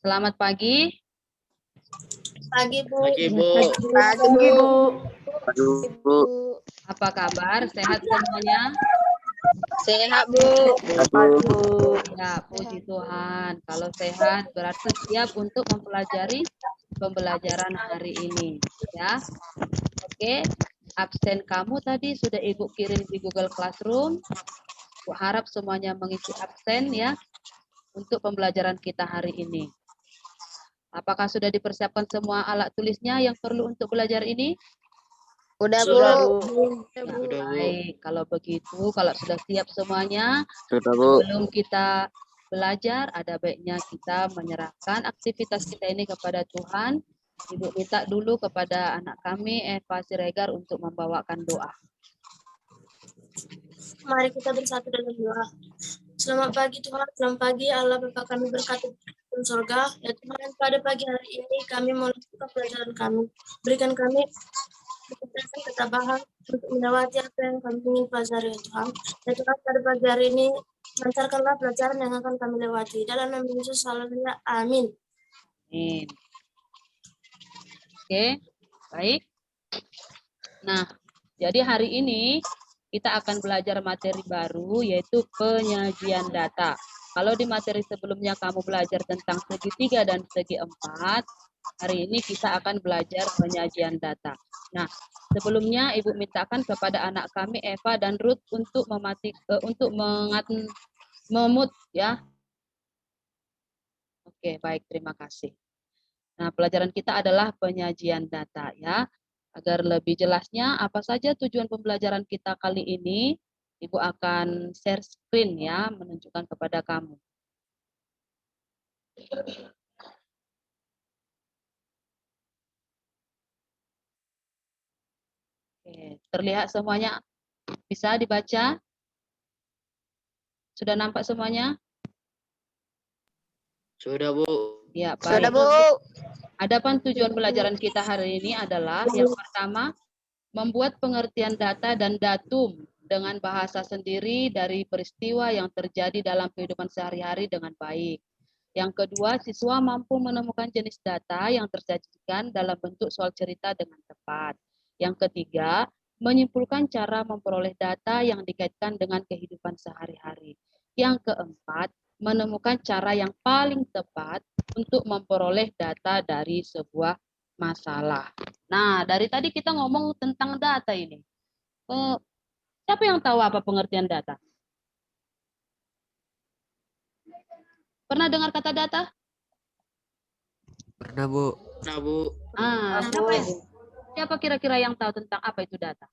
Selamat pagi. Pagi, Bu. Pagi, Bu. Pagi, Bu. Aduh, Bu. Apa kabar? Sehat semuanya? Sehat, Bu. Aduh. Ya, puji Tuhan. Kalau sehat berarti siap untuk mempelajari pembelajaran hari ini. Ya, oke. Absen kamu tadi sudah Ibu kirim di Google Classroom. Bu harap semuanya mengisi absen ya untuk pembelajaran kita hari ini. Apakah sudah dipersiapkan semua alat tulisnya yang perlu untuk belajar ini? Udah, Bu. Ya, Sudah, Bu. baik, kalau begitu, kalau sudah siap semuanya, Sudah, Bu. sebelum kita belajar, ada baiknya kita menyerahkan aktivitas kita ini kepada Tuhan. Ibu minta dulu kepada anak kami, Eva Siregar, untuk membawakan doa. Mari kita bersatu dalam doa. Selamat pagi Tuhan, selamat pagi Allah Bapa kami berkati di surga. Ya Tuhan, pada pagi hari ini kami melanjutkan pelajaran kami. Berikan kami kesehatan ketabahan untuk melewati apa yang kami ingin pelajari ya Tuhan. Ya Tuhan, pada pagi hari ini lancarkanlah pelajaran yang akan kami lewati. Dalam nama Yesus, haleluya, amin. Amin. Oke, baik. Nah, jadi hari ini kita akan belajar materi baru, yaitu penyajian data. Kalau di materi sebelumnya kamu belajar tentang segi 3 dan segi 4, hari ini kita akan belajar penyajian data. Nah, sebelumnya Ibu mintakan kepada anak kami Eva dan Ruth untuk memut ya. Oke, baik, terima kasih. Nah, pelajaran kita adalah penyajian data ya. Agar lebih jelasnya apa saja tujuan pembelajaran kita kali ini, Ibu akan share screen ya, menunjukkan kepada kamu. Oke, terlihat semuanya? Bisa dibaca? Sudah nampak semuanya? Sudah, Bu. Ya, baik. Sudah, Bu. Adapun tujuan pelajaran kita hari ini adalah yang pertama, membuat pengertian data dan datum dengan bahasa sendiri dari peristiwa yang terjadi dalam kehidupan sehari-hari dengan baik. Yang kedua, siswa mampu menemukan jenis data yang tersajikan dalam bentuk soal cerita dengan tepat. Yang ketiga, menyimpulkan cara memperoleh data yang dikaitkan dengan kehidupan sehari-hari. Yang keempat, menemukan cara yang paling tepat untuk memperoleh data dari sebuah masalah. Nah, dari tadi kita ngomong tentang data ini. Siapa yang tahu apa pengertian data? Pernah dengar kata data? Pernah, Bu. Pernah, Bu. Siapa kira-kira yang tahu tentang apa itu data?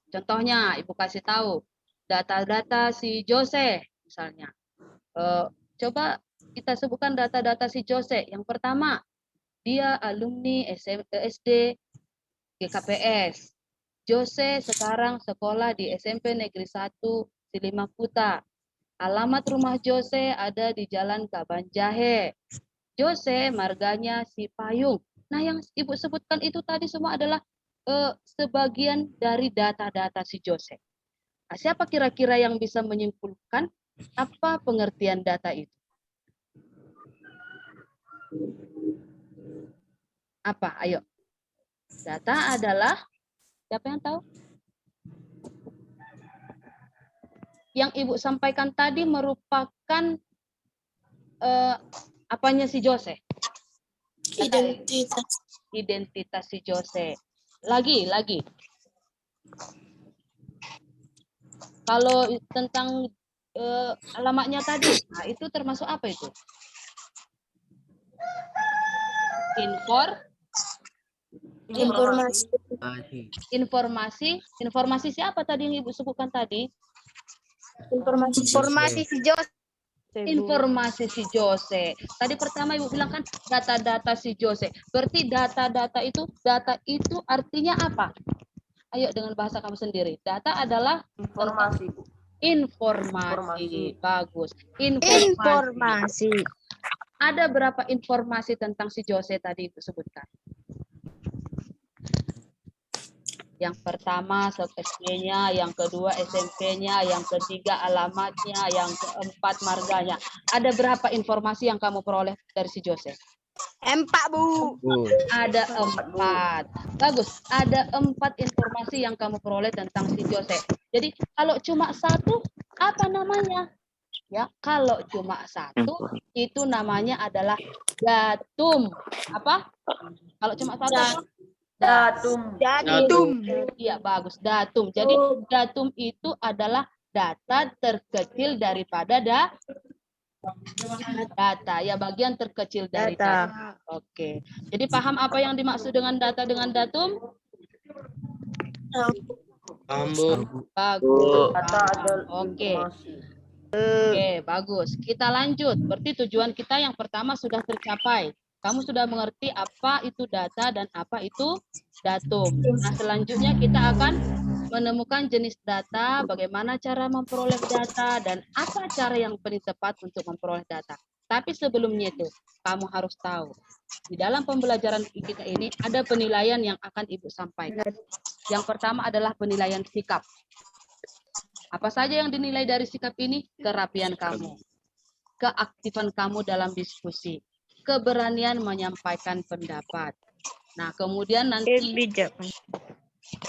Contohnya, Ibu kasih tahu. Data-data si Jose, misalnya. Coba kita sebutkan data-data si Jose. Yang pertama, dia alumni SD GKPS. Jose sekarang sekolah di SMP Negeri 1 Silimaputa. Alamat rumah Jose ada di Jalan Kabanjahe. Jose marganya si Payung. Nah, yang Ibu sebutkan itu tadi semua adalah sebagian dari data-data si Jose. Nah, siapa kira-kira yang bisa menyimpulkan apa pengertian data itu? Apa? Ayo. Data adalah, siapa yang tahu? Yang Ibu sampaikan tadi merupakan apanya si Jose? Identitas. Identitas si Jose. Lagi. Kalau tentang alamatnya tadi, nah itu termasuk apa itu? Informasi siapa tadi yang Ibu sebutkan tadi? Informasi si Jose. Informasi si Jose. Tadi pertama Ibu bilang kan data-data si Jose. Berarti data itu artinya apa? Ayo dengan bahasa kamu sendiri. Data adalah Informasi, Bu. Informasi. Bagus. Informasi. Ada berapa informasi tentang si Jose tadi Ibu sebutkan? Yang pertama SD-nya, yang kedua SMP-nya, yang ketiga alamatnya, yang keempat marganya. Ada berapa informasi yang kamu peroleh dari si Joseph? 4, Bu. Ada 4. Bagus. Ada 4 informasi yang kamu peroleh tentang si Joseph. Jadi kalau cuma 1, apa namanya? Ya, kalau cuma 1 itu namanya adalah datum. Apa? Kalau cuma 1 apa? Datum. Iya, bagus. Datum. Jadi datum itu adalah data terkecil daripada data. Ya, bagian terkecil dari data. Oke. Jadi paham apa yang dimaksud dengan data dengan datum? Paham, Bu. Bagus. Data ada Oke. informasi. Oke, bagus. Kita lanjut. Berarti tujuan kita yang pertama sudah tercapai. Kamu sudah mengerti apa itu data dan apa itu datum. Nah, selanjutnya kita akan menemukan jenis data, bagaimana cara memperoleh data, dan apa cara yang paling tepat untuk memperoleh data. Tapi sebelumnya itu, kamu harus tahu, di dalam pembelajaran kita ini ada penilaian yang akan Ibu sampaikan. Yang pertama adalah penilaian sikap. Apa saja yang dinilai dari sikap ini? Kerapian kamu, keaktifan kamu dalam diskusi, keberanian menyampaikan pendapat. Nah, kemudian nanti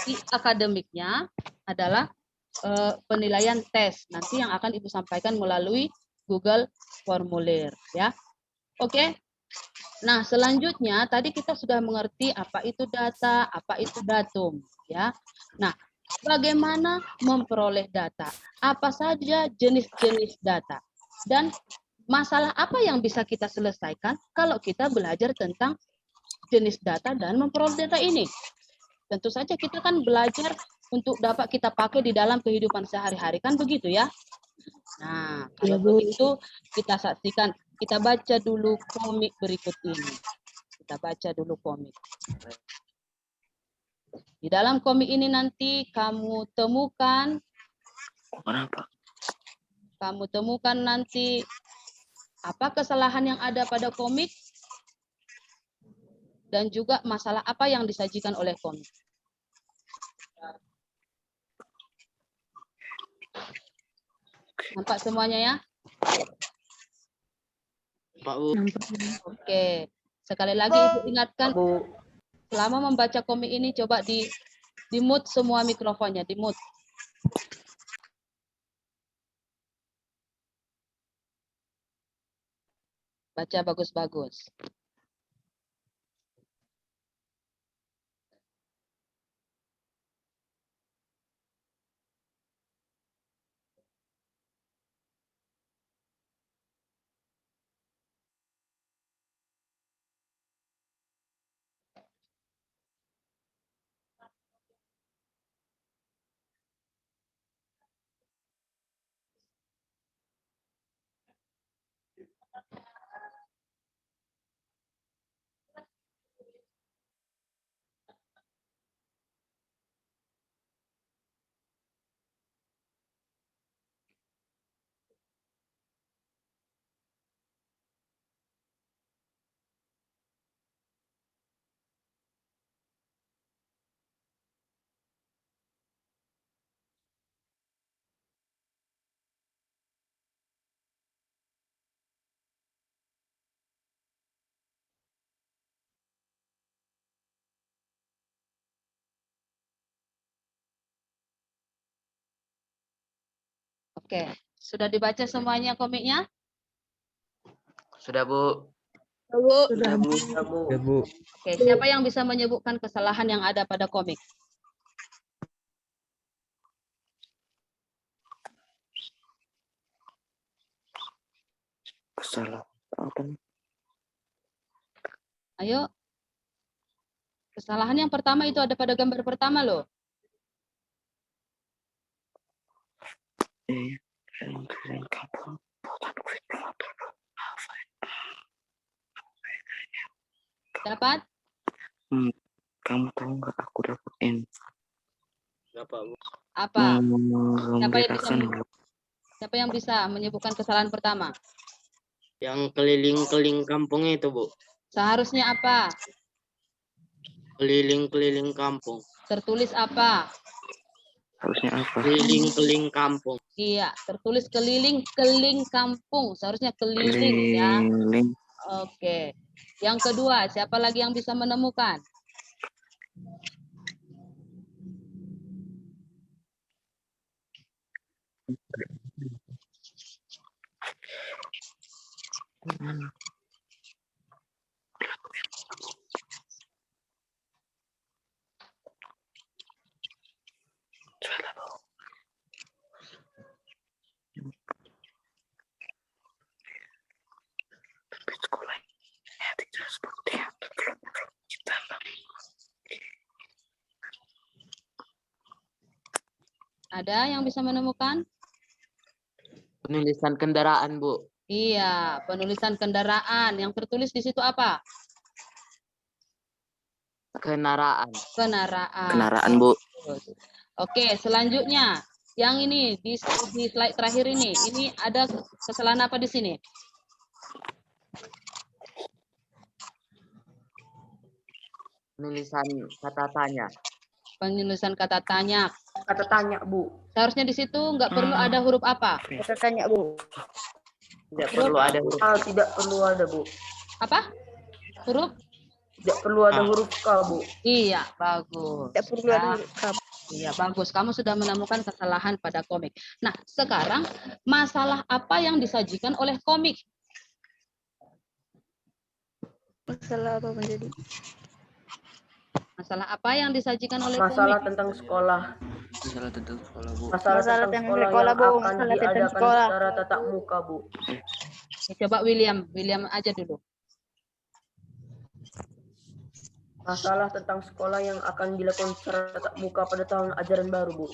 di akademiknya adalah penilaian tes. Nanti yang akan Ibu sampaikan melalui Google Formulir, ya. Oke. Nah, selanjutnya tadi kita sudah mengerti apa itu data, apa itu datum, ya. Nah, bagaimana memperoleh data? Apa saja jenis-jenis data? Dan masalah apa yang bisa kita selesaikan kalau kita belajar tentang jenis data dan memperoleh data ini? Tentu saja kita kan belajar untuk dapat kita pakai di dalam kehidupan sehari-hari, kan begitu ya? Nah, kalau begitu kita saksikan, kita baca dulu komik berikut ini. Kita baca dulu komik. Di dalam komik ini nanti kamu temukan nanti apa kesalahan yang ada pada komik dan juga masalah apa yang disajikan oleh komik. Nampak semuanya ya? Pak, Bu. Oke. Sekali lagi Ibu ingatkan, selama membaca komik ini coba di mute semua mikrofonnya, di mute. Baca bagus-bagus. Oke, sudah dibaca semuanya komiknya? Sudah, Bu. Sudah, Bu. Oke, siapa yang bisa menyebutkan kesalahan yang ada pada komik? Kesalahan apa nih? Ayo. Kesalahan yang pertama itu ada pada gambar pertama loh. Dapat? Kamu tahu nggak aku dapat N? Apa? Membedakan Siapa yang bisa menyebutkan kesalahan pertama? yang keliling-keliling kampung itu, Bu. Seharusnya apa? Keliling-keliling kampung. tertulis apa? Harusnya apa? Keliling-keliling kampung. Iya, tertulis keliling-keliling kampung. Seharusnya keliling ya. Keliling. Oke. Yang kedua, siapa lagi yang bisa menemukan? Ada yang bisa menemukan? Penulisan kendaraan, Bu. Iya, penulisan kendaraan. Yang tertulis di situ apa? Kendaraan. Kendaraan. Kendaraan, Bu. Oke, selanjutnya. Yang ini di slide terakhir ini ada kesalahan apa di sini? Penulisan kata tanya. Penulisan kata tanya. Kata tanya, Bu. Seharusnya di situ nggak perlu ada huruf apa? Kita tanya, Bu. Tidak perlu ada huruf. Tidak perlu ada, Bu. Apa? Huruf? Tidak perlu ada huruf K, Bu. Iya, bagus. Tidak perlu ada huruf K. Iya, bagus. Kamu sudah menemukan kesalahan pada komik. Nah, sekarang masalah apa yang disajikan oleh komik? Masalah apa menjadi? Masalah apa yang disajikan oleh Masalah komik? tentang sekolah. Masalah tentang sekolah, Bu. Masalah tentang sekolah Bu. yang akan Masalah tentang diadakan sekolah. secara tatap muka, Bu. Coba William aja dulu. Masalah tentang sekolah yang akan dilakukan secara tatap muka pada tahun ajaran baru, Bu.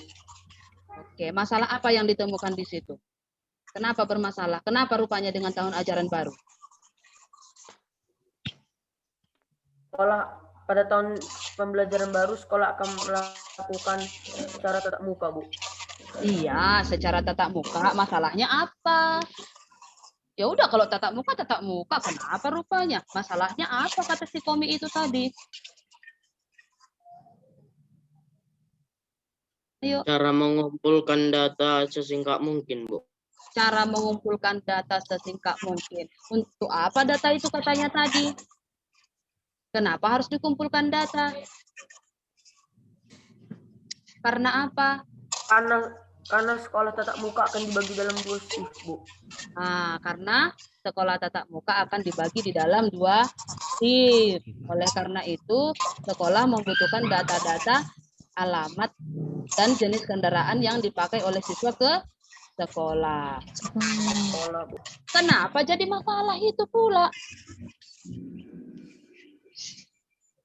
Oke, masalah apa yang ditemukan di situ? Kenapa bermasalah? Kenapa rupanya dengan tahun ajaran baru? Sekolah pada tahun pembelajaran baru, sekolah akan melakukan secara tatap muka, Bu. Iya, secara tatap muka. Masalahnya apa? Ya udah, kalau tatap muka, kenapa rupanya? Masalahnya apa kata si komik itu tadi? Ayo. Cara mengumpulkan data sesingkat mungkin, Bu. Cara mengumpulkan data sesingkat mungkin. Untuk apa data itu katanya tadi? Kenapa harus dikumpulkan data? Karena apa? Karena sekolah tatap muka akan dibagi dalam 2 shift, Bu. Nah, karena sekolah tatap muka akan dibagi di dalam 2 shift. Oleh karena itu, sekolah membutuhkan data-data alamat dan jenis kendaraan yang dipakai oleh siswa ke sekolah. Sekolah, Bu. Kenapa jadi masalah itu pula?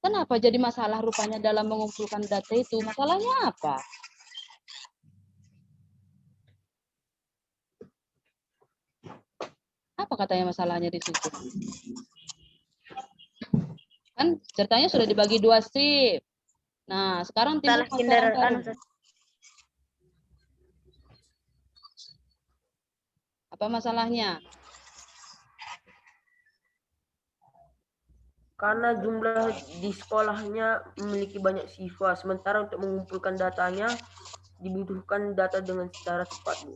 Kenapa jadi masalah rupanya dalam mengumpulkan data itu? Masalahnya apa? Apa katanya masalahnya di situ? Kan ceritanya sudah dibagi 2 shift. Nah, sekarang timbul Masalah kendaraan. Apa masalahnya? Karena jumlah di sekolahnya memiliki banyak siswa, sementara untuk mengumpulkan datanya dibutuhkan data dengan secara cepat, Bu.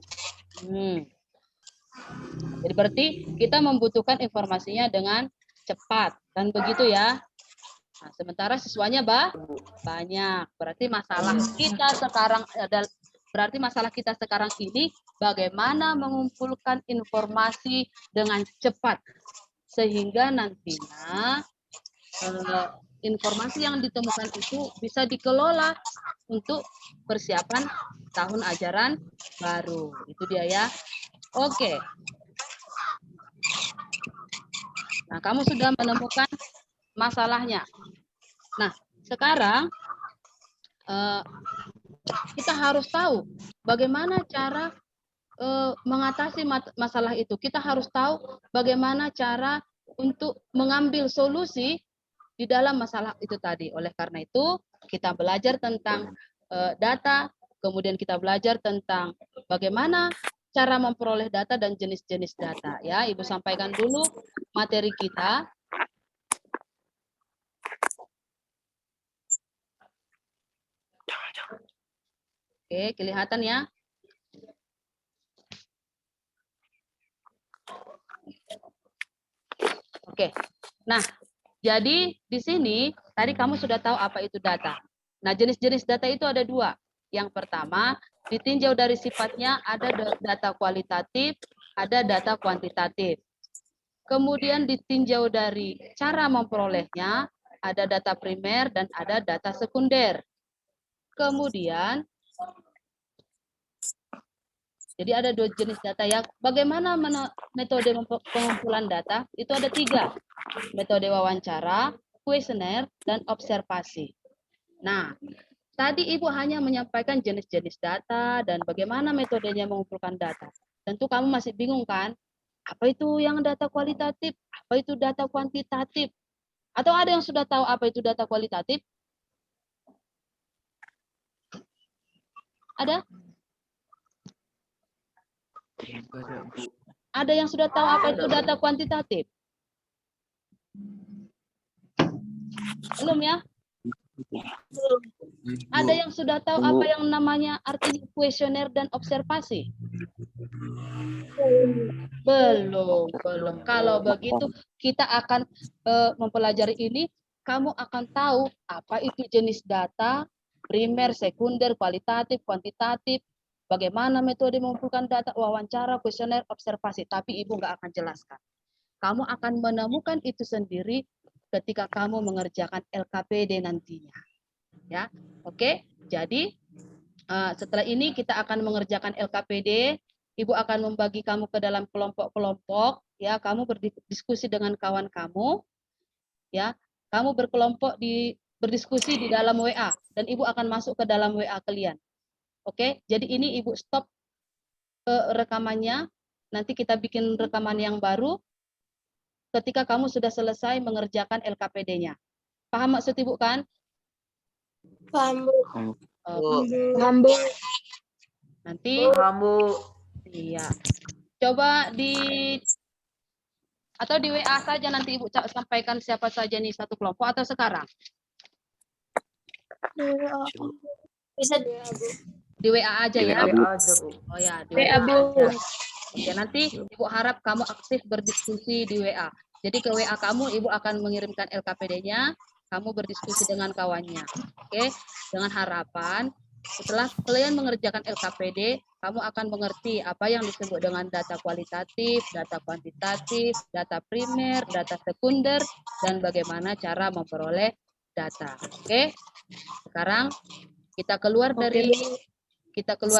Jadi berarti kita membutuhkan informasinya dengan cepat, kan begitu ya? Nah, sementara siswanya banyak. Berarti masalah kita sekarang ini bagaimana mengumpulkan informasi dengan cepat sehingga nantinya informasi yang ditemukan itu bisa dikelola untuk persiapan tahun ajaran baru. Itu dia ya. Oke. Nah, kamu sudah menemukan masalahnya. Nah, sekarang kita harus tahu bagaimana cara mengatasi masalah itu. Kita harus tahu bagaimana cara untuk mengambil solusi di dalam masalah itu tadi. Oleh karena itu, kita belajar tentang data, kemudian kita belajar tentang bagaimana cara memperoleh data dan jenis-jenis data. Ya, Ibu sampaikan dulu materi kita. Oke, kelihatan ya? Oke. Nah, jadi di sini tadi kamu sudah tahu apa itu data. Nah, jenis-jenis data itu ada dua. Yang pertama, ditinjau dari sifatnya ada data kualitatif, ada data kuantitatif. Kemudian ditinjau dari cara memperolehnya, ada data primer dan ada data sekunder. Kemudian, jadi ada dua jenis data ya. Bagaimana metode pengumpulan data? Itu ada tiga. Metode wawancara, kuesioner, dan observasi. Nah, tadi Ibu hanya menyampaikan jenis-jenis data dan bagaimana metodenya mengumpulkan data. Tentu kamu masih bingung kan? Apa itu yang data kualitatif? Apa itu data kuantitatif? Atau ada yang sudah tahu apa itu data kualitatif? Ada? Ada yang sudah tahu apa itu data kuantitatif? Belum ya? Ada yang sudah tahu apa yang namanya arti kuesioner dan observasi? Belum. Kalau begitu kita akan mempelajari ini, kamu akan tahu apa itu jenis data, primer, sekunder, kualitatif, kuantitatif, bagaimana metode mengumpulkan data, wawancara, kuesioner, observasi. Tapi Ibu nggak akan jelaskan. Kamu akan menemukan itu sendiri ketika kamu mengerjakan LKPD nantinya. Ya, oke. Jadi setelah ini kita akan mengerjakan LKPD. Ibu akan membagi kamu ke dalam kelompok-kelompok. Ya, kamu berdiskusi dengan kawan kamu. Ya, kamu berkelompok berdiskusi di dalam WA dan Ibu akan masuk ke dalam WA kalian. Oke, jadi ini Ibu stop rekamannya. Nanti kita bikin rekaman yang baru ketika kamu sudah selesai mengerjakan LKPD-nya. Paham maksud Ibu kan? Paham, Bu. Paham, Bu. Nanti iya. Coba atau di WA saja nanti Ibu sampaikan siapa saja nih satu kelompok atau sekarang? Bisa Di WA aja ya. Oh ya, di WA aja. Oke, nanti Ibu harap kamu aktif berdiskusi di WA. Jadi ke WA kamu, Ibu akan mengirimkan LKPD-nya, kamu berdiskusi dengan kawannya. Oke, dengan harapan setelah kalian mengerjakan LKPD, kamu akan mengerti apa yang disebut dengan data kualitatif, data kuantitatif, data primer, data sekunder, dan bagaimana cara memperoleh data. Oke, sekarang kita keluar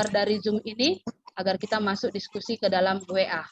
dari Zoom ini agar kita masuk diskusi ke dalam WA.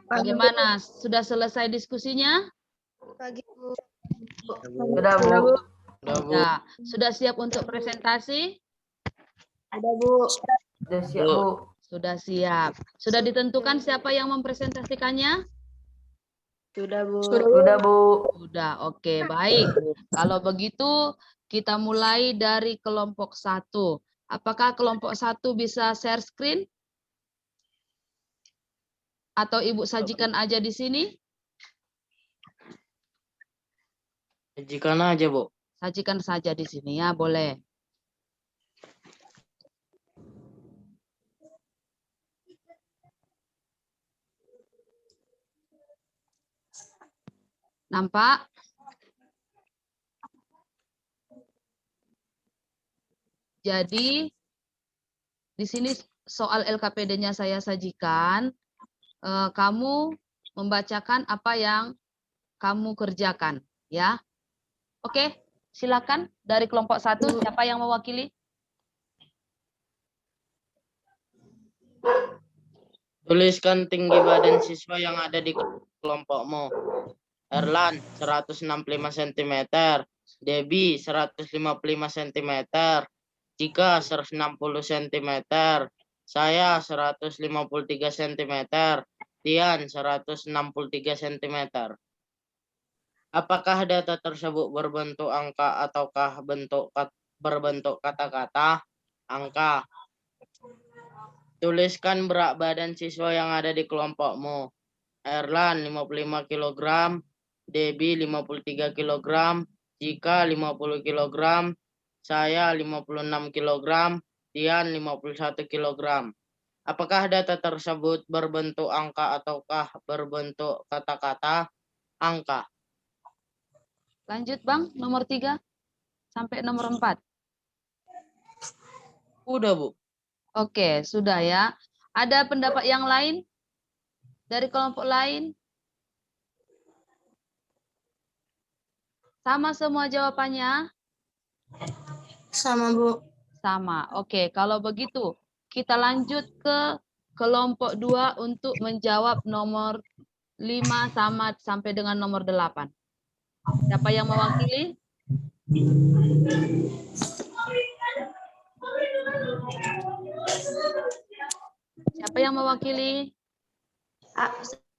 Bagaimana? Sudah selesai diskusinya? Sudah, Bu. Udah, Bu. Ya, sudah siap untuk presentasi? Sudah siap, Bu. Sudah siap. Sudah ditentukan siapa yang mempresentasikannya? Sudah, Bu. Sudah, oke, baik. Kalau begitu, kita mulai dari kelompok 1. Apakah kelompok 1 bisa share screen? Atau Ibu sajikan aja di sini? Sajikan aja, Bu. Sajikan saja di sini ya, boleh. Nampak? Jadi, di sini soal LKPD-nya saya sajikan. Kamu membacakan apa yang kamu kerjakan, ya. Oke, silakan dari kelompok 1, siapa yang mewakili? Tuliskan tinggi badan siswa yang ada di kelompokmu. Erlan 165 cm, Debbie 155 cm, Cika 160 cm, saya 153 cm, Tian 163 cm. Apakah data tersebut berbentuk angka ataukah berbentuk kata-kata? Angka. Tuliskan berat badan siswa yang ada di kelompokmu. Erlan 55 kg, Debbie 53 kg, Cika 50 kg, saya 56 kg, Tian 51 kg. Apakah data tersebut berbentuk angka ataukah berbentuk kata-kata? Angka. Lanjut, Bang, nomor 3 sampai nomor 4. Udah, Bu. Oke, sudah ya. Ada pendapat yang lain dari kelompok lain? Sama semua jawabannya? Sama, Bu. Sama. Oke, kalau begitu kita lanjut ke kelompok 2 untuk menjawab nomor 5 sampai dengan nomor 8. Siapa yang mewakili? Siapa yang mewakili?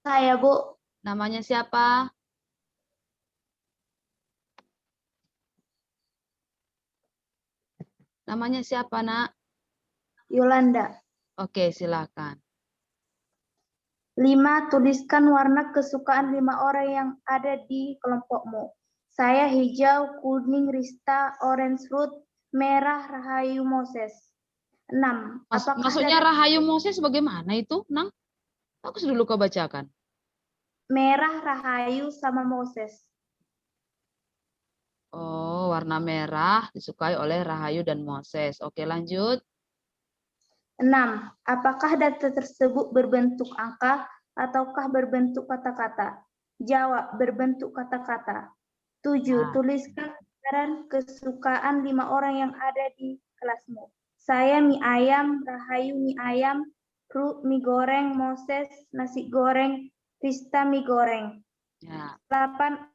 Saya, Bu. Namanya siapa? Namanya siapa, Nak? Yolanda. Oke, silakan. 5. Tuliskan warna kesukaan 5 orang yang ada di kelompokmu. Saya hijau, kuning Rista, orange Ruth, merah Rahayu Moses. 6. Maksudnya Rahayu Moses bagaimana itu, Nang? Aku sudah lupa bacakan. Merah Rahayu sama Moses. Oh, warna merah disukai oleh Rahayu dan Moses. Oke, lanjut. 6. Apakah data tersebut berbentuk angka ataukah berbentuk kata-kata? Jawab, berbentuk kata-kata. 7. Tuliskan gambaran kesukaan 5 orang yang ada di kelasmu. Saya mie ayam, Rahayu mie ayam, Ruth mie goreng, Moses nasi goreng, Rista mie goreng. Ya. 8.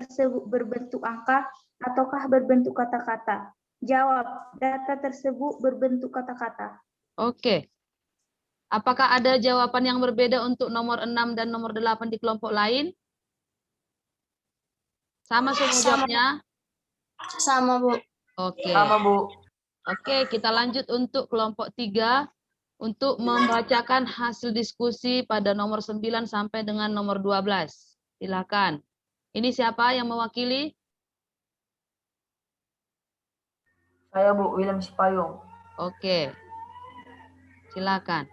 Tersebut berbentuk angka ataukah berbentuk kata-kata? Jawab, data tersebut berbentuk kata-kata. Oke. Apakah ada jawaban yang berbeda untuk nomor 6 dan nomor 8 di kelompok lain? Sama semua jawabnya? Sama, Bu. Oke. Sama, Bu. Oke, kita lanjut untuk kelompok 3 untuk membacakan hasil diskusi pada nomor 9 sampai dengan nomor 12. Silakan. Ini siapa yang mewakili? Saya, Bu, William Sipayung. Oke. Silakan.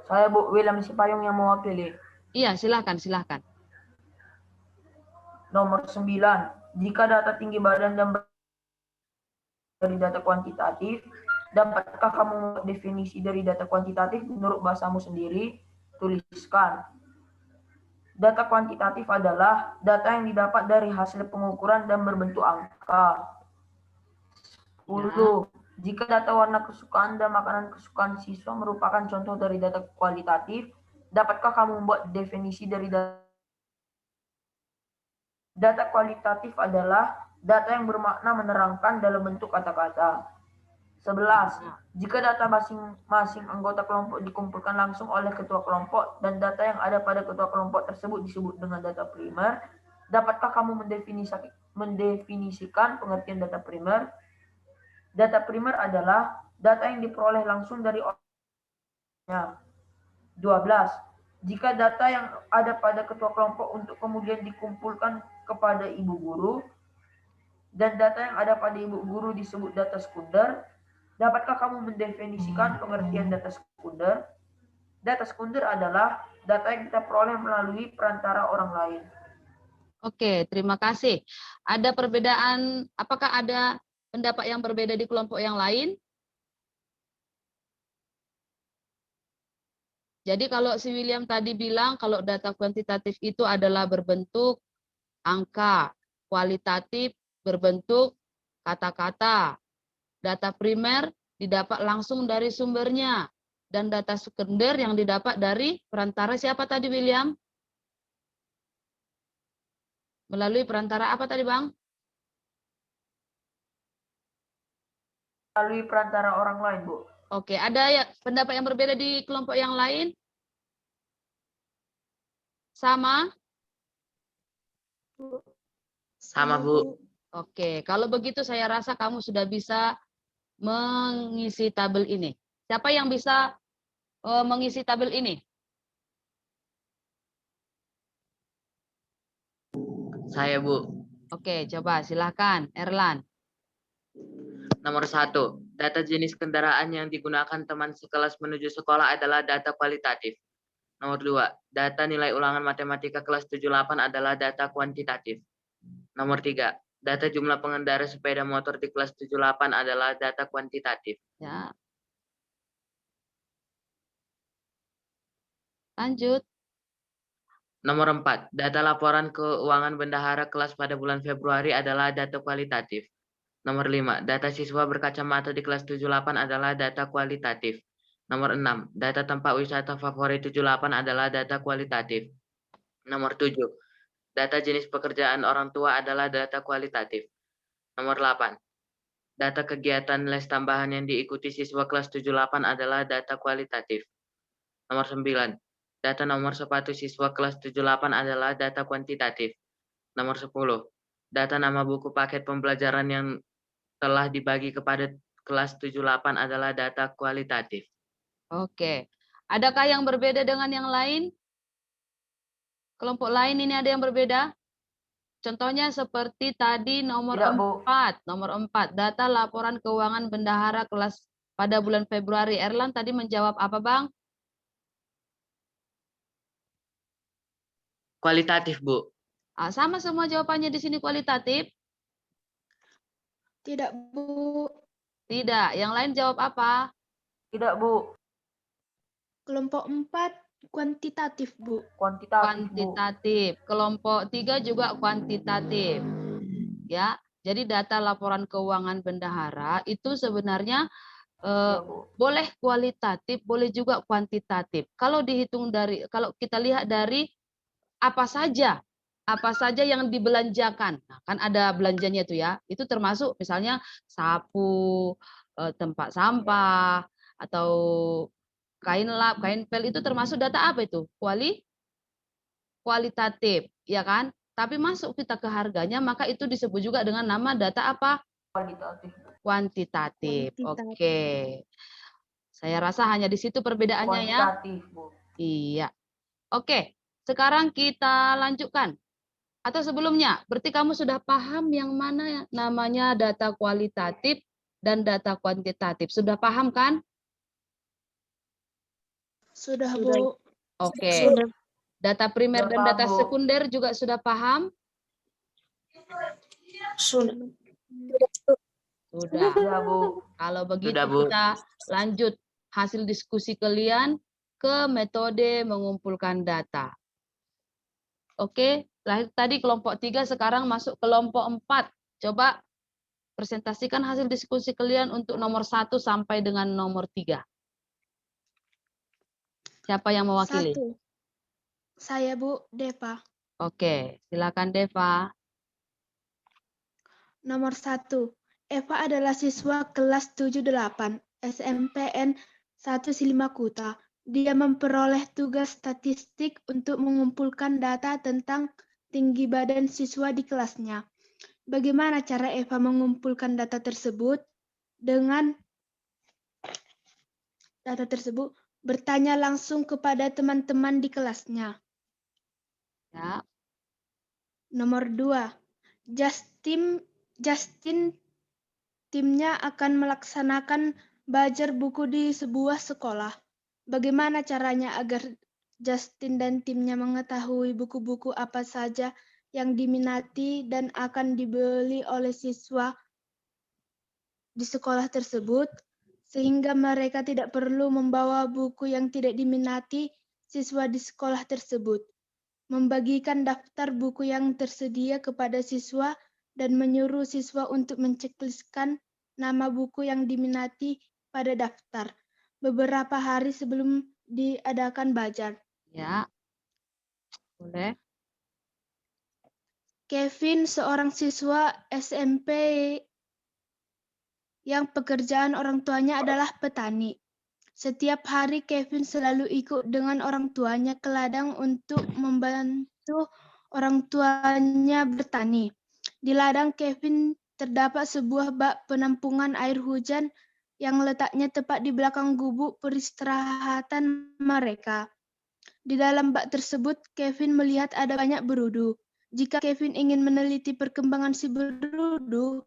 Saya, Bu, William Sipayung yang mewakili. Iya, silakan, silakan. Nomor 9. Jika data tinggi badan dan dari data kuantitatif, dapatkah kamu membuat definisi dari data kuantitatif menurut bahasamu sendiri? Tuliskan. Data kuantitatif adalah data yang didapat dari hasil pengukuran dan berbentuk angka. 10. Jika data warna kesukaan dan makanan kesukaan siswa merupakan contoh dari data kualitatif, dapatkah kamu membuat definisi dari data? Data kualitatif adalah data yang bermakna menerangkan dalam bentuk kata-kata. 11. Jika data masing-masing anggota kelompok dikumpulkan langsung oleh ketua kelompok dan data yang ada pada ketua kelompok tersebut disebut dengan data primer, dapatkah kamu mendefinisikan pengertian data primer? Data primer adalah data yang diperoleh langsung dari orangnya. 12. Jika data yang ada pada ketua kelompok untuk kemudian dikumpulkan kepada ibu guru, dan data yang ada pada ibu guru disebut data sekunder, dapatkah kamu mendefinisikan pengertian data sekunder? Data sekunder adalah data yang kita peroleh melalui perantara orang lain. Oke, terima kasih. Ada perbedaan, apakah ada pendapat yang berbeda di kelompok yang lain? Jadi kalau si William tadi bilang kalau data kuantitatif itu adalah berbentuk angka, kualitatif berbentuk kata-kata. Data primer didapat langsung dari sumbernya, dan data sekunder yang didapat dari perantara siapa tadi, William? Melalui perantara apa tadi, Bang? Melalui perantara orang lain, Bu. Oke, ada ya pendapat yang berbeda di kelompok yang lain? Sama? Sama, Bu. Oke, kalau begitu saya rasa kamu sudah bisa mengisi tabel ini. Siapa yang bisa mengisi tabel ini? Saya, Bu. Oke, coba silakan, Erlan. Nomor 1. Data jenis kendaraan yang digunakan teman sekelas menuju sekolah adalah data kualitatif. Nomor 2. Data nilai ulangan matematika kelas 78 adalah data kuantitatif. Nomor 3. Data jumlah pengendara sepeda motor di kelas 78 adalah data kuantitatif. Ya. Lanjut. Nomor 4. Data laporan keuangan bendahara kelas pada bulan Februari adalah data kualitatif. Nomor 5. Data siswa berkacamata di kelas 78 adalah data kualitatif. Nomor 6. Data tempat wisata favorit 78 adalah data kualitatif. Nomor 7. Data jenis pekerjaan orang tua adalah data kualitatif. Nomor 8. Data kegiatan les tambahan yang diikuti siswa kelas 78 adalah data kualitatif. Nomor 9. Data nomor sepatu siswa kelas 78 adalah data kuantitatif. Nomor 10. Data nama buku paket pembelajaran yang telah dibagi kepada kelas 78 adalah data kualitatif. Oke. Adakah yang berbeda dengan yang lain? Kelompok lain ini ada yang berbeda? Contohnya seperti tadi nomor Tidak, Bu. 4. Nomor 4. Data laporan keuangan bendahara kelas pada bulan Februari. Erlan tadi menjawab apa, Bang? Kualitatif, Bu. Sama semua jawabannya di sini kualitatif? Tidak, Bu. Tidak. Yang lain jawab apa? Tidak, Bu. Kelompok 4 kuantitatif, Bu. Kuantitatif, Bu. Kuantitatif. Kelompok 3 juga kuantitatif. Ya. Jadi data laporan keuangan bendahara itu sebenarnya Ya, Bu. boleh kualitatif, boleh juga kuantitatif. Kalau dihitung dari, kalau kita lihat dari apa saja yang dibelanjakan. Nah, kan ada belanjanya itu ya. Itu termasuk misalnya sapu, tempat sampah, atau kain lap, kain pel, itu termasuk data apa itu? Kualitatif, ya kan? Tapi masuk kita ke harganya, maka itu disebut juga dengan nama data apa? Kuantitatif. Kuantitatif. Kuantitatif. Oke. Saya rasa hanya di situ perbedaannya ya. Kuantitatif, Bu. Iya. Oke, sekarang kita lanjutkan. Atau sebelumnya, berarti kamu sudah paham yang mana namanya data kualitatif dan data kuantitatif. Sudah paham kan? Sudah, Bu. Oke. Sudah. Data primer Sudah dan paham, data Bu. sekunder juga sudah paham? Sudah. Sudah. Ya, Bu. Kalau begitu Sudah, Bu. kita lanjut hasil diskusi kalian ke metode mengumpulkan data. Oke, tadi kelompok 3, sekarang masuk kelompok 4. Coba presentasikan hasil diskusi kalian untuk nomor 1 sampai dengan nomor 3. Siapa yang mewakili? 1. Saya, Bu, Deva. Oke, silakan Deva. Nomor 1. Eva adalah siswa kelas 78 SMPN 1 Silimakuta. Dia memperoleh tugas statistik untuk mengumpulkan data tentang tinggi badan siswa di kelasnya. Bagaimana cara Eva mengumpulkan data tersebut? Dengan data tersebut, bertanya langsung kepada teman-teman di kelasnya. Ya. Nomor 2. Justin timnya akan melaksanakan bazar buku di sebuah sekolah. Bagaimana caranya agar Justin dan timnya mengetahui buku-buku apa saja yang diminati dan akan dibeli oleh siswa di sekolah tersebut, sehingga mereka tidak perlu membawa buku yang tidak diminati siswa di sekolah tersebut. Membagikan daftar buku yang tersedia kepada siswa dan menyuruh siswa untuk mencekliskan nama buku yang diminati pada daftar beberapa hari sebelum diadakan bazar. Ya. Boleh. Kevin, seorang siswa SMP yang pekerjaan orang tuanya adalah petani. Setiap hari Kevin selalu ikut dengan orang tuanya ke ladang untuk membantu orang tuanya bertani. Di ladang Kevin terdapat sebuah bak penampungan air hujan yang letaknya tepat di belakang gubuk peristirahatan mereka. Di dalam bak tersebut, Kevin melihat ada banyak berudu. Jika Kevin ingin meneliti perkembangan si berudu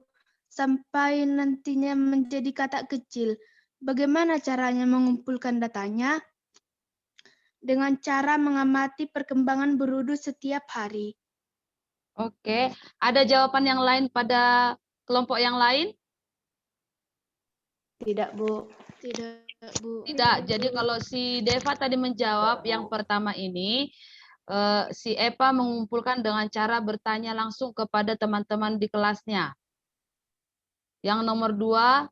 sampai nantinya menjadi katak kecil, bagaimana caranya mengumpulkan datanya? Dengan cara mengamati perkembangan berudu setiap hari. Oke, ada jawaban yang lain pada kelompok yang lain? Tidak, Bu. Tidak, Bu. Tidak. Jadi kalau si Deva tadi menjawab yang pertama ini, si Eva mengumpulkan dengan cara bertanya langsung kepada teman-teman di kelasnya. Yang nomor 2,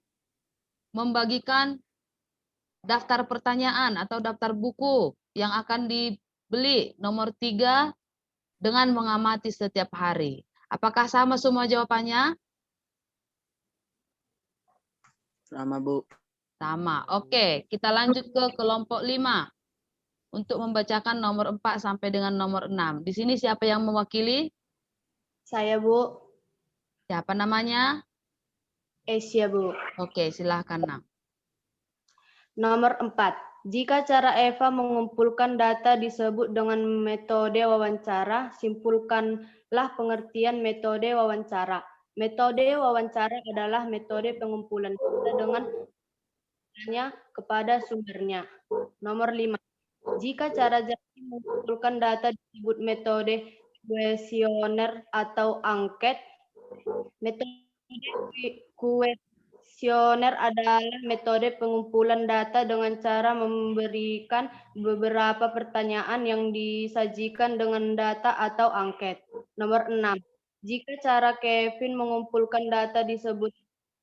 membagikan daftar pertanyaan atau daftar buku yang akan dibeli. Nomor 3, dengan mengamati setiap hari. Apakah sama semua jawabannya? Sama, Bu. Sama. Oke, kita lanjut ke kelompok 5. Untuk membacakan nomor 4 sampai dengan nomor 6. Di sini siapa yang mewakili? Saya, Bu. Siapa namanya? Asia, Bu. Oke, silahkan, Nam. Nomor 4. Jika cara Eva mengumpulkan data disebut dengan metode wawancara, simpulkanlah pengertian metode wawancara. Metode wawancara adalah metode pengumpulan data dengan tanya kepada sumbernya. Nomor 5. Jika cara Justin mengumpulkan data disebut metode kuesioner atau angket, metode kuesioner adalah metode pengumpulan data dengan cara memberikan beberapa pertanyaan yang disajikan dengan data atau angket. Nomor 6. Jika cara Kevin mengumpulkan data disebut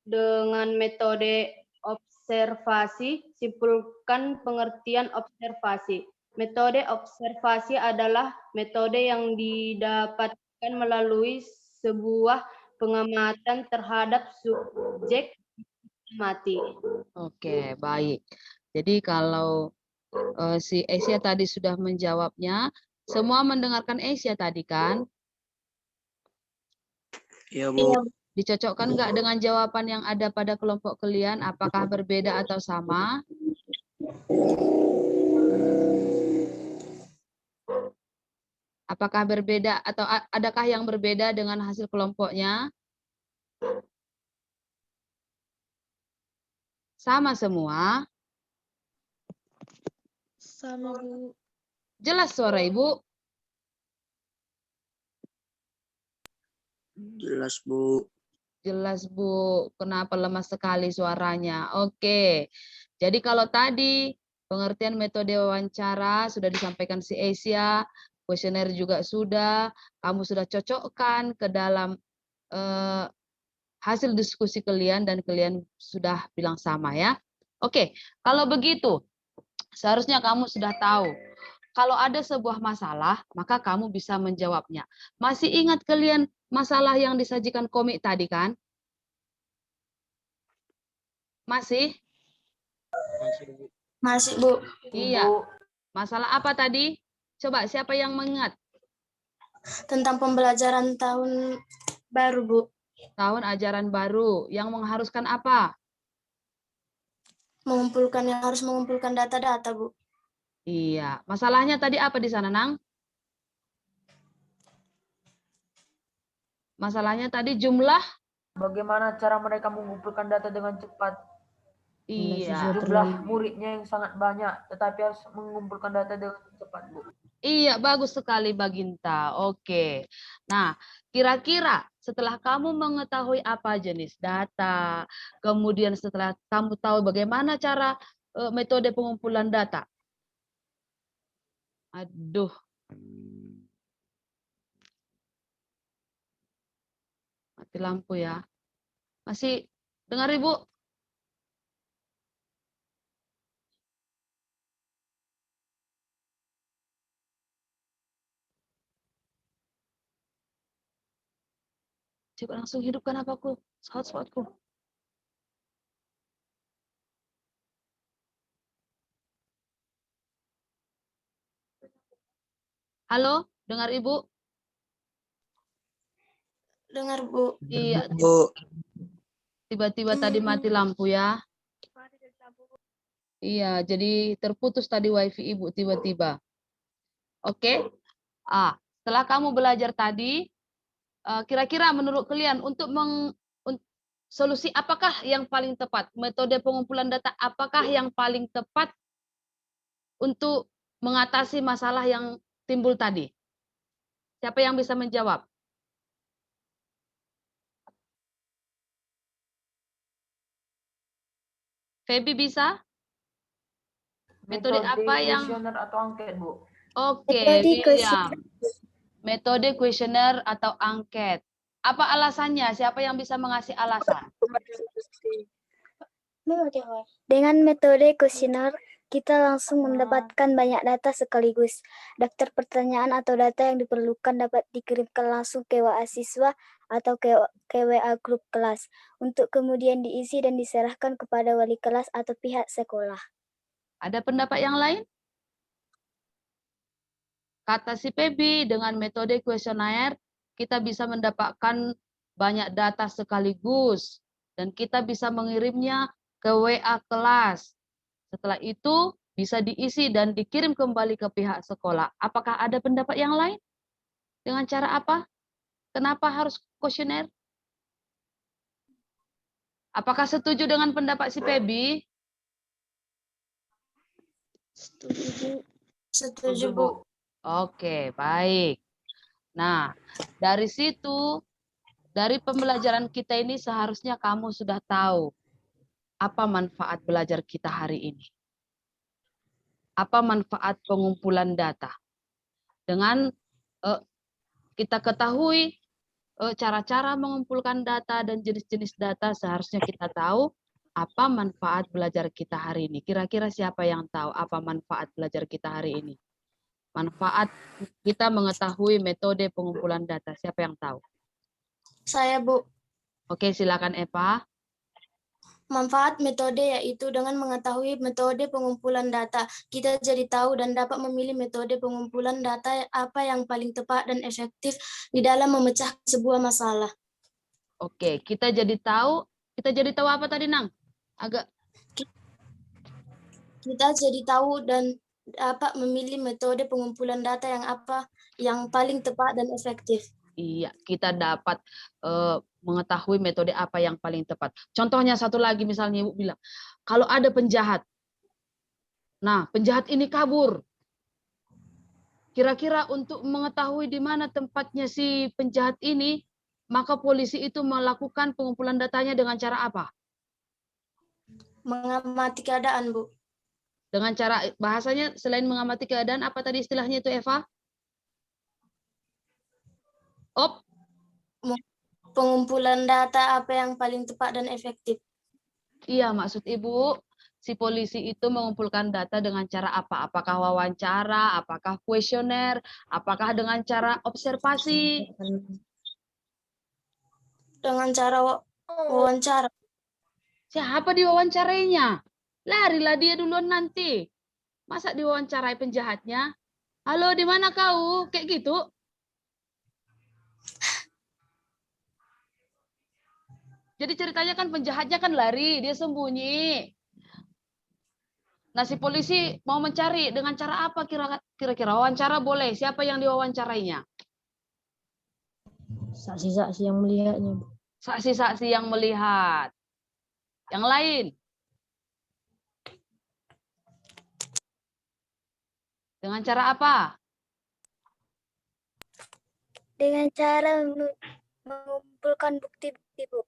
dengan metode observasi, simpulkan pengertian observasi. Metode observasi adalah metode yang didapatkan melalui sebuah pengamatan terhadap subjek mati. Oke, baik. Jadi kalau si Asia tadi sudah menjawabnya, semua mendengarkan Asia tadi kan? Iya, Bu. Dicocokkan nggak dengan jawaban yang ada pada kelompok kalian? Apakah berbeda atau sama? Apakah berbeda atau adakah yang berbeda dengan hasil kelompoknya? Sama semua? Sama, Bu. Jelas suara Ibu? Jelas, Bu. Jelas, Bu. Kenapa lemah sekali suaranya? Oke. Jadi kalau tadi pengertian metode wawancara sudah disampaikan si Asia, kuesioner juga sudah, kamu sudah cocokkan ke dalam hasil diskusi kalian dan kalian sudah bilang sama ya. Oke, kalau begitu seharusnya kamu sudah tahu. Kalau ada sebuah masalah, maka kamu bisa menjawabnya. Masih ingat kalian masalah yang disajikan komik tadi kan? Masih? Masih, Bu. Iya. Masalah apa tadi? Coba siapa yang mengingat? Tentang pembelajaran tahun baru, Bu. Tahun ajaran baru yang mengharuskan apa? Harus mengumpulkan data-data, Bu. Iya. Masalahnya tadi apa di sana, Nang? Masalahnya tadi jumlah? Bagaimana cara mereka mengumpulkan data dengan cepat? Iya. Jumlah muridnya yang sangat banyak, tetapi harus mengumpulkan data dengan cepat, Bu. Iya, bagus sekali Baginta. Oke. Nah, kira-kira setelah kamu mengetahui apa jenis data, kemudian setelah kamu tahu bagaimana cara metode pengumpulan data. Aduh. Mati lampu ya. Masih dengar Ibu? Coba langsung hidupkan apaku, hotspotku. Halo, dengar Ibu? Dengar, Bu. Iya, Bu. tiba-tiba tadi mati lampu ya. Iya, jadi terputus tadi wifi Ibu tiba-tiba. Oke. Setelah kamu belajar tadi, kira-kira menurut kalian untuk solusi apakah yang paling tepat? Metode pengumpulan data apakah yang paling tepat untuk mengatasi masalah yang timbul tadi? Siapa yang bisa menjawab? Feby bisa? Metode apa yang? Kuesioner atau angket, Bu? Oke, Metode William. Metode kuesioner atau angket. Apa alasannya? Siapa yang bisa mengasih alasan? Dengan metode kuesioner, kita langsung mendapatkan banyak data sekaligus. Daftar pertanyaan atau data yang diperlukan dapat dikirimkan langsung ke WA siswa atau ke WA grup kelas, untuk kemudian diisi dan diserahkan kepada wali kelas atau pihak sekolah. Ada pendapat yang lain? Kata si Pebi, dengan metode kuesioner, kita bisa mendapatkan banyak data sekaligus. Dan kita bisa mengirimnya ke WA kelas. Setelah itu bisa diisi dan dikirim kembali ke pihak sekolah. Apakah ada pendapat yang lain? Dengan cara apa? Kenapa harus kuesioner? Apakah setuju dengan pendapat si Pebi? Setuju, Bu. Oke, baik. Nah, dari situ, dari pembelajaran kita ini seharusnya kamu sudah tahu apa manfaat belajar kita hari ini. Apa manfaat pengumpulan data. Dengan kita ketahui cara-cara mengumpulkan data dan jenis-jenis data, seharusnya kita tahu apa manfaat belajar kita hari ini. Kira-kira siapa yang tahu apa manfaat belajar kita hari ini? Manfaat kita mengetahui metode pengumpulan data. Siapa yang tahu? Saya, Bu. Oke, silakan Eva. Manfaat metode yaitu dengan mengetahui metode pengumpulan data, kita jadi tahu dan dapat memilih metode pengumpulan data apa yang paling tepat dan efektif di dalam memecahkan sebuah masalah. Oke, kita jadi tahu apa tadi, Nang? Kita jadi tahu dan dapat memilih metode pengumpulan data yang paling tepat dan efektif. Iya, kita dapat mengetahui metode apa yang paling tepat. Contohnya satu lagi, misalnya Ibu bilang, kalau ada penjahat, nah penjahat ini kabur. Kira-kira untuk mengetahui di mana tempatnya si penjahat ini, maka polisi itu melakukan pengumpulan datanya dengan cara apa? Mengamati keadaan, Bu. Dengan cara, bahasanya selain mengamati keadaan, apa tadi istilahnya itu Eva? pengumpulan data apa yang paling tepat dan efektif. Iya, maksud Ibu, si polisi itu mengumpulkan data dengan cara apa? Apakah wawancara, apakah kuesioner, apakah dengan cara observasi? Dengan cara wawancara. Siapa diwawancarainya? Larilah dia duluan nanti. Masa diwawancarai penjahatnya? Halo, di mana kau? Kayak gitu. Jadi ceritanya kan penjahatnya kan lari, dia sembunyi. Nah, si polisi mau mencari dengan cara apa kira-kira? Wawancara boleh. Siapa yang diwawancarainya? Saksi-saksi yang melihatnya. Saksi-saksi yang melihat. Yang lain? Dengan cara apa? Dengan cara mengumpulkan bukti-bukti, Bu.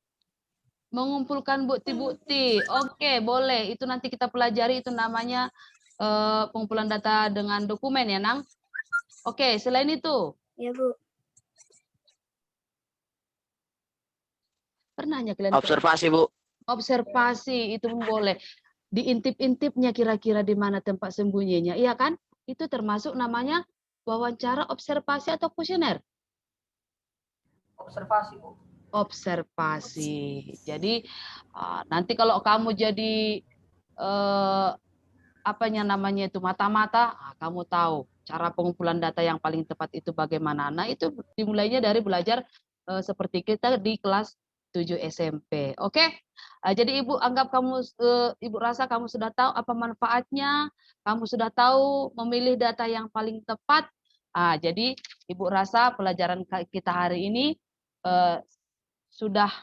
Mengumpulkan bukti-bukti. Oke, boleh. Itu nanti kita pelajari, itu namanya pengumpulan data dengan dokumen ya, Nang? Oke, selain itu? Ya, Bu. Pernah nggak kalian? Observasi, Bu. Observasi, itu pun boleh. Diintip-intipnya kira-kira di mana tempat sembunyinya. Iya kan? Itu termasuk namanya wawancara, observasi, atau kuesioner? Observasi, Bu. Observasi. Jadi nanti kalau kamu jadi apanya namanya itu mata-mata, kamu tahu cara pengumpulan data yang paling tepat itu bagaimana. Nah, itu dimulainya dari belajar seperti kita di kelas 7 SMP. Oke? Jadi Ibu anggap kamu Ibu rasa kamu sudah tahu apa manfaatnya, kamu sudah tahu memilih data yang paling tepat. Jadi Ibu rasa pelajaran kita hari ini sudah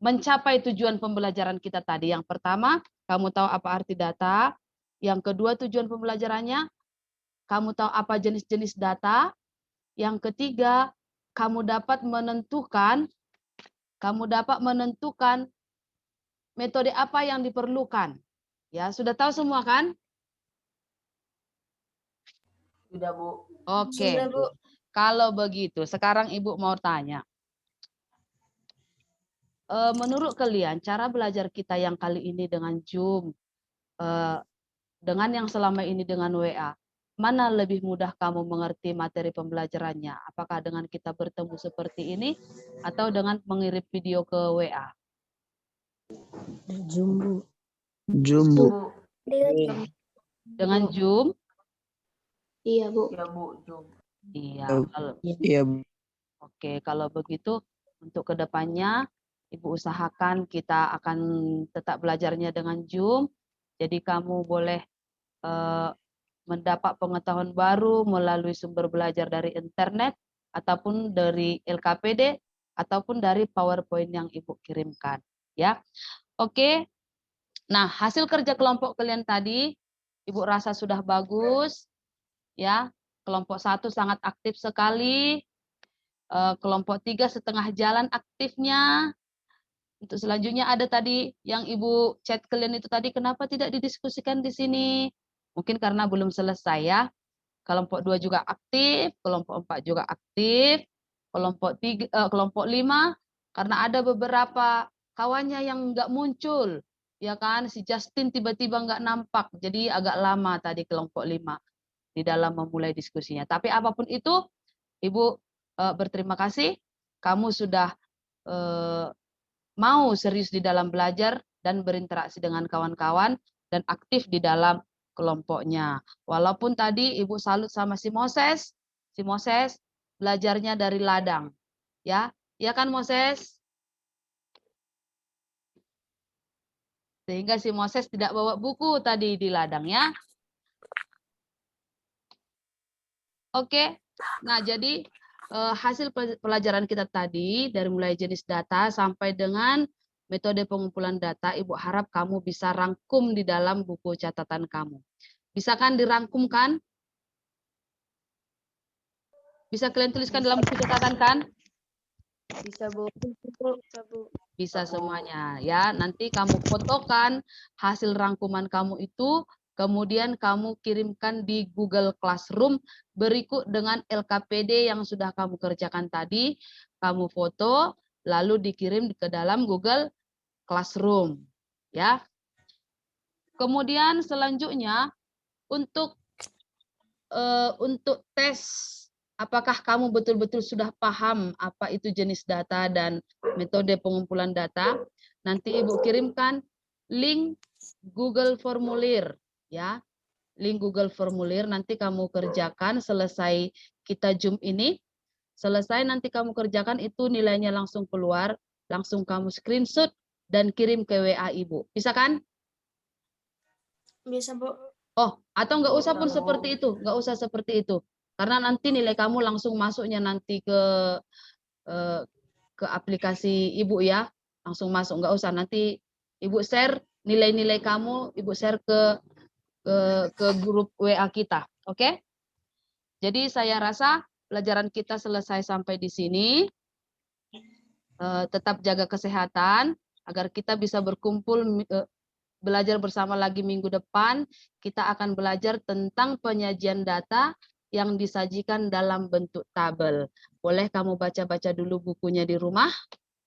mencapai tujuan pembelajaran kita tadi. Yang pertama, kamu tahu apa arti data. Yang kedua, tujuan pembelajarannya, kamu tahu apa jenis-jenis data. Yang ketiga, kamu dapat menentukan metode apa yang diperlukan. Ya, sudah tahu semua kan? Sudah, Bu. Oke. Sudah, Bu. Kalau begitu, sekarang Ibu mau tanya. Menurut kalian, cara belajar kita yang kali ini dengan Zoom, dengan yang selama ini dengan WA, mana lebih mudah kamu mengerti materi pembelajarannya? Apakah dengan kita bertemu seperti ini, atau dengan mengirim video ke WA? Zoom, Bu. Zoom, Bu. Dengan Zoom? Iya, Bu. Iya, Bu. Zoom. Iya. Iya, Bu. Oke, kalau begitu untuk kedepannya Ibu usahakan kita akan tetap belajarnya dengan Zoom. Jadi kamu boleh mendapat pengetahuan baru melalui sumber belajar dari internet, ataupun dari LKPD, ataupun dari PowerPoint yang Ibu kirimkan. Ya, oke. Nah, hasil kerja kelompok kalian tadi, Ibu rasa sudah bagus. Ya, kelompok 1 sangat aktif sekali. Kelompok 3 setengah jalan aktifnya. Untuk selanjutnya ada tadi yang Ibu chat kalian itu tadi, kenapa tidak didiskusikan di sini? Mungkin karena belum selesai ya. Kelompok 2 juga aktif, kelompok 4 juga aktif, kelompok 5 karena ada beberapa kawannya yang nggak muncul. Ya kan, si Justin tiba-tiba nggak nampak. Jadi agak lama tadi kelompok 5 di dalam memulai diskusinya. Tapi apapun itu, Ibu berterima kasih. Kamu sudah mau serius di dalam belajar dan berinteraksi dengan kawan-kawan dan aktif di dalam kelompoknya. Walaupun tadi Ibu salut sama si Moses belajarnya dari ladang. Ya, ya kan Moses? Sehingga si Moses tidak bawa buku tadi di ladang ya. Oke. Nah, jadi hasil pelajaran kita tadi dari mulai jenis data sampai dengan metode pengumpulan data, Ibu harap kamu bisa rangkum di dalam buku catatan kamu. Bisa kan dirangkumkan? Bisa kalian tuliskan dalam buku catatan kan? Bisa, Bu. Bisa semuanya ya. Nanti kamu fotokan hasil rangkuman kamu itu, kemudian kamu kirimkan di Google Classroom berikut dengan LKPD yang sudah kamu kerjakan tadi, kamu foto, lalu dikirim ke dalam Google Classroom. Ya. Kemudian selanjutnya untuk tes apakah kamu betul-betul sudah paham apa itu jenis data dan metode pengumpulan data, nanti Ibu kirimkan link Google Formulir ya. Link Google Formulir nanti kamu kerjakan selesai kita Zoom ini. Selesai nanti kamu kerjakan itu nilainya langsung keluar, langsung kamu screenshot dan kirim ke WA Ibu. Bisa kan? Bisa, Bu. Oh, atau nggak usah pun seperti itu, nggak usah seperti itu. Karena nanti nilai kamu langsung masuknya nanti ke aplikasi Ibu ya, langsung masuk, nggak usah. Nanti Ibu share nilai-nilai kamu, Ibu share ke grup WA kita, oke? Jadi saya rasa pelajaran kita selesai sampai di sini. Tetap jaga kesehatan agar kita bisa berkumpul belajar bersama lagi minggu depan. Kita akan belajar tentang penyajian data yang disajikan dalam bentuk tabel. Boleh kamu baca-baca dulu bukunya di rumah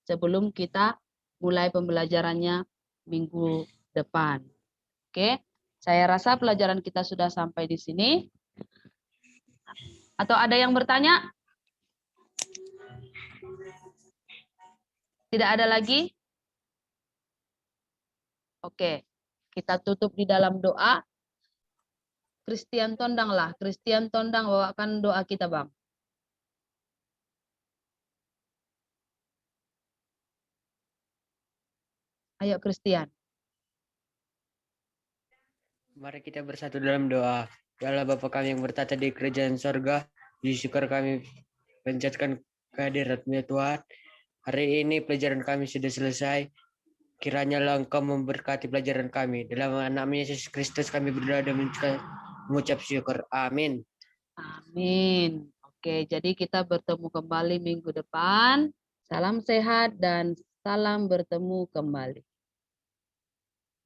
sebelum kita mulai pembelajarannya minggu depan. Oke, saya rasa pelajaran kita sudah sampai di sini. Atau ada yang bertanya? Tidak ada lagi? Oke, kita tutup di dalam doa. Christian Tondang lah. Christian Tondang bawakan doa kita, Bang. Ayo, Christian. Mari kita bersatu dalam doa. Ya Allah Bapa kami yang bertata di kerajaan sorga, syukur kami pencetkan kehadirat-Mu ya Tuhan. Hari ini pelajaran kami sudah selesai. Kiranya Engkau memberkati pelajaran kami. Dalam nama Yesus Kristus kami berdoa dan mengucap syukur. Amin. Amin. Oke, jadi kita bertemu kembali minggu depan. Salam sehat dan salam bertemu kembali.